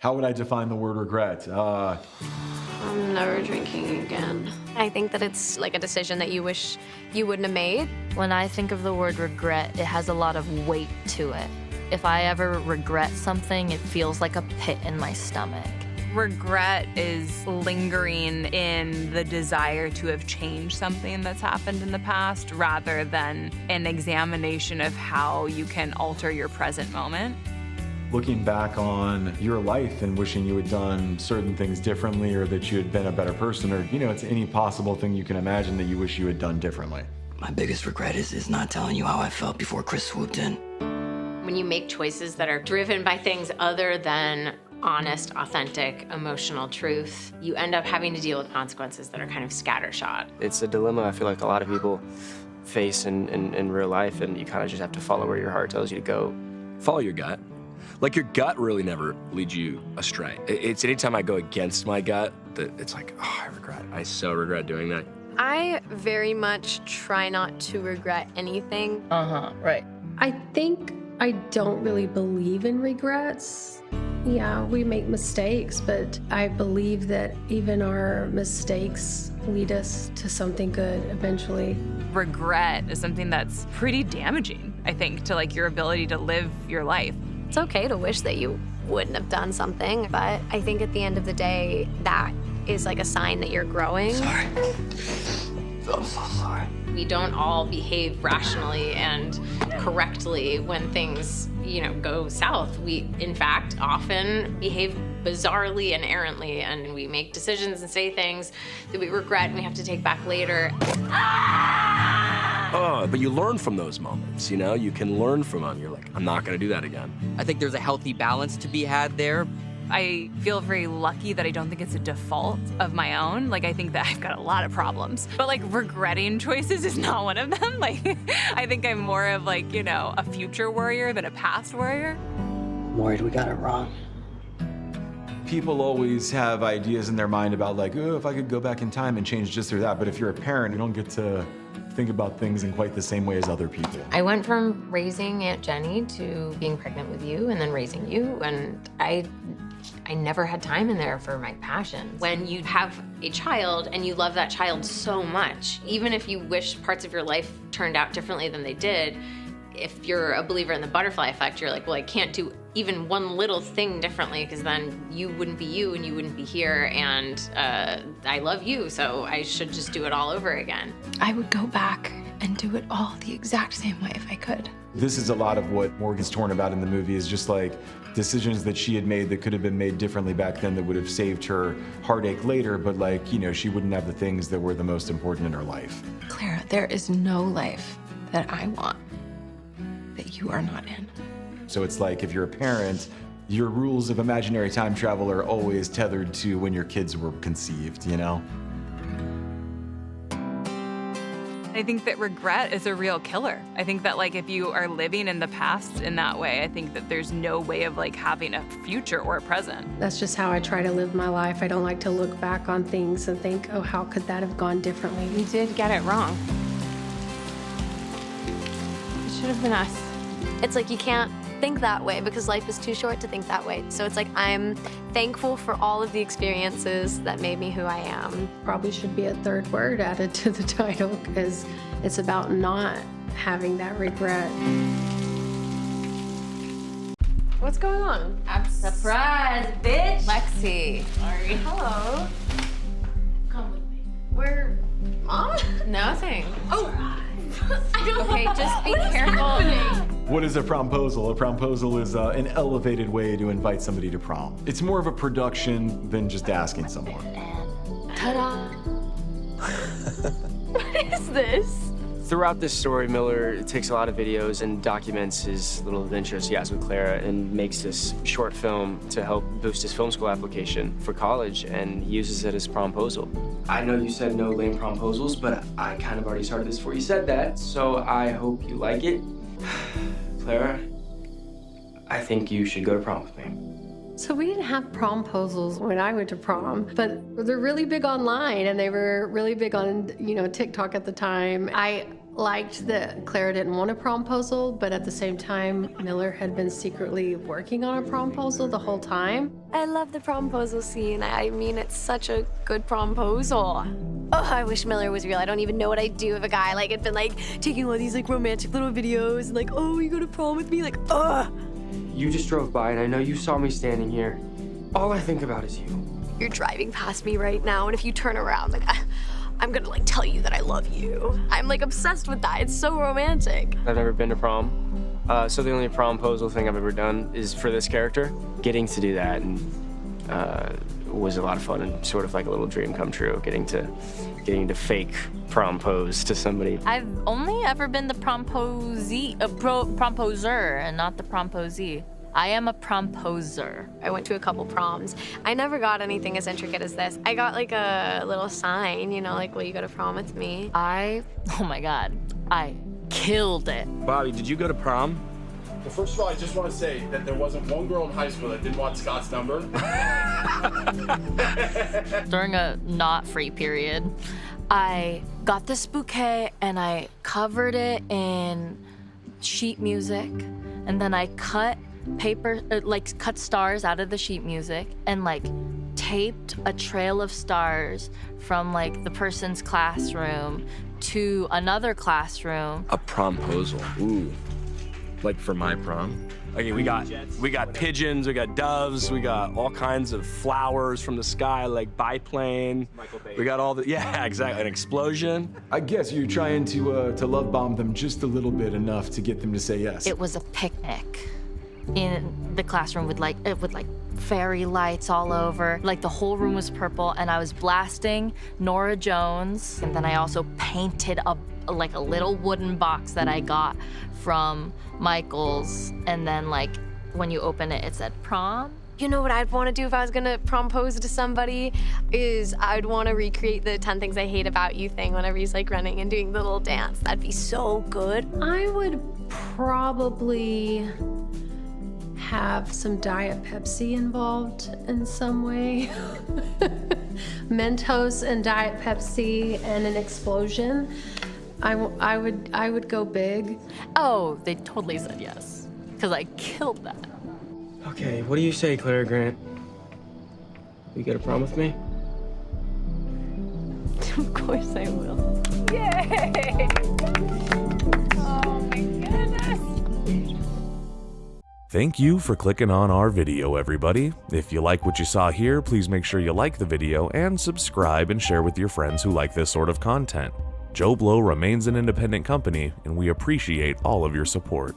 How would I define the word regret? I'm never drinking again. I think that it's like a decision that you wish you wouldn't have made. When I think of the word regret, it has a lot of weight to it. If I ever regret something, it feels like a pit in my stomach. Regret is lingering in the desire to have changed something that's happened in the past rather than an examination of how you can alter your present moment. Looking back on your life and wishing you had done certain things differently or that you had been a better person or, it's any possible thing you can imagine that you wish you had done differently. My biggest regret is not telling you how I felt before Chris swooped in. When you make choices that are driven by things other than honest, authentic, emotional truth, you end up having to deal with consequences that are kind of scattershot. It's a dilemma I feel like a lot of people face in real life, and you kind of just have to follow where your heart tells you to go. Follow your gut. Like, your gut really never leads you astray. It's anytime I go against my gut that it's like, oh, I so regret doing that. I very much try not to regret anything. Right. I think I don't really believe in regrets. Yeah, we make mistakes, but I believe that even our mistakes lead us to something good eventually. Regret is something that's pretty damaging, I think, to like your ability to live your life. It's okay to wish that you wouldn't have done something, but I think at the end of the day, that is like a sign that you're growing. Sorry. I'm so sorry. We don't all behave rationally and correctly when things, go south. We, in fact, often behave bizarrely and errantly, and we make decisions and say things that we regret and we have to take back later. But you learn from those moments, You can learn from them. You're like, I'm not going to do that again. I think there's a healthy balance to be had there. I feel very lucky that I don't think it's a default of my own. Like, I think that I've got a lot of problems. But, like, regretting choices is not one of them. Like, I think I'm more of, like, a future warrior than a past warrior. I'm worried we got it wrong. People always have ideas in their mind about, like, oh, if I could go back in time and change this or that. But if you're a parent, you don't get to think about things in quite the same way as other people. I went from raising Aunt Jenny to being pregnant with you and then raising you, and I never had time in there for my passions. When you have a child and you love that child so much, even if you wish parts of your life turned out differently than they did, if you're a believer in the butterfly effect, you're like, well, I can't do even one little thing differently because then you wouldn't be you and you wouldn't be here, and I love you, so I should just do it all over again. I would go back and do it all the exact same way if I could. This is a lot of what Morgan's torn about in the movie is just like decisions that she had made that could have been made differently back then that would have saved her heartache later, but like, she wouldn't have the things that were the most important in her life. Clara, there is no life that I want that you are not in. So it's like if you're a parent, your rules of imaginary time travel are always tethered to when your kids were conceived, I think that regret is a real killer. I think that, like, if you are living in the past in that way, I think that there's no way of, like, having a future or a present. That's just how I try to live my life. I don't like to look back on things and think, oh, how could that have gone differently? We did get it wrong. It should have been us. It's like you can't think that way because life is too short to think that way. So it's like I'm thankful for all of the experiences that made me who I am. Probably should be a third word added to the title because it's about not having that regret. What's going on? Surprise, bitch! Lexi. Sorry. Hello. Come with me. Where? Mom? Nothing. Oh. Okay, just be careful. What is a promposal? A promposal is an elevated way to invite somebody to prom. It's more of a production than just asking someone. Ta-da! What is this? Throughout this story, Miller takes a lot of videos and documents his little adventures he has with Clara and makes this short film to help boost his film school application for college, and he uses it as promposal. I know you said no lame promposals, but I kind of already started this before you said that, so I hope you like it. Clara, I think you should go to prom with me. So we didn't have promposals when I went to prom, but they're really big online and they were really big on, TikTok at the time. I liked that Clara didn't want a promposal, but at the same time, Miller had been secretly working on a promposal the whole time. I love the promposal scene. I mean, it's such a good promposal. Oh, I wish Miller was real. I don't even know what I'd do if a guy like had been like taking all these like romantic little videos and like, oh, you go to prom with me? Like, ugh. You just drove by and I know you saw me standing here. All I think about is you. You're driving past me right now, and if you turn around, like, I'm gonna like tell you that I love you. I'm like obsessed with that. It's so romantic. I've never been to prom. So the only promposal thing I've ever done is for this character. Getting to do that and was a lot of fun and sort of like a little dream come true, getting to fake prompose to somebody. I've only ever been the promposer and not the promposee. I am a promposer. I went to a couple proms. I never got anything as intricate as this. I got like a little sign, you know, like, will you go to prom with me? Oh my God, I killed it. Bobby, did you go to prom? Well, first of all, I just want to say that there wasn't one girl in high school that didn't want Scott's number. During a not free period, I got this bouquet and I covered it in sheet music, and then I cut cut stars out of the sheet music and like taped a trail of stars from like the person's classroom to another classroom. A promposal. Ooh. Like for my prom? Okay, we got pigeons, we got doves, we got all kinds of flowers from the sky, like biplane. We got all the, yeah, exactly, an explosion. I guess you're trying to love bomb them just a little bit, enough to get them to say yes. It was a picnic in the classroom with like fairy lights all over. Like the whole room was purple, and I was blasting Norah Jones, and then I also painted a little wooden box that I got from Michael's, and then like when you open it, it said prom. You know what I'd want to do if I was gonna propose to somebody is I'd want to recreate the 10 things I hate about you thing whenever he's like running and doing the little dance. That'd be so good. I would probably have some Diet Pepsi involved in some way. Mentos and Diet Pepsi and an explosion. I would go big. Oh, they totally said yes, because I killed that. Okay, what do you say, Clara Grant? You go to prom with me? Of course I will. Yay! Oh my goodness. Thank you for clicking on our video, everybody. If you like what you saw here, please make sure you like the video and subscribe and share with your friends who like this sort of content. Joblo remains an independent company, and we appreciate all of your support.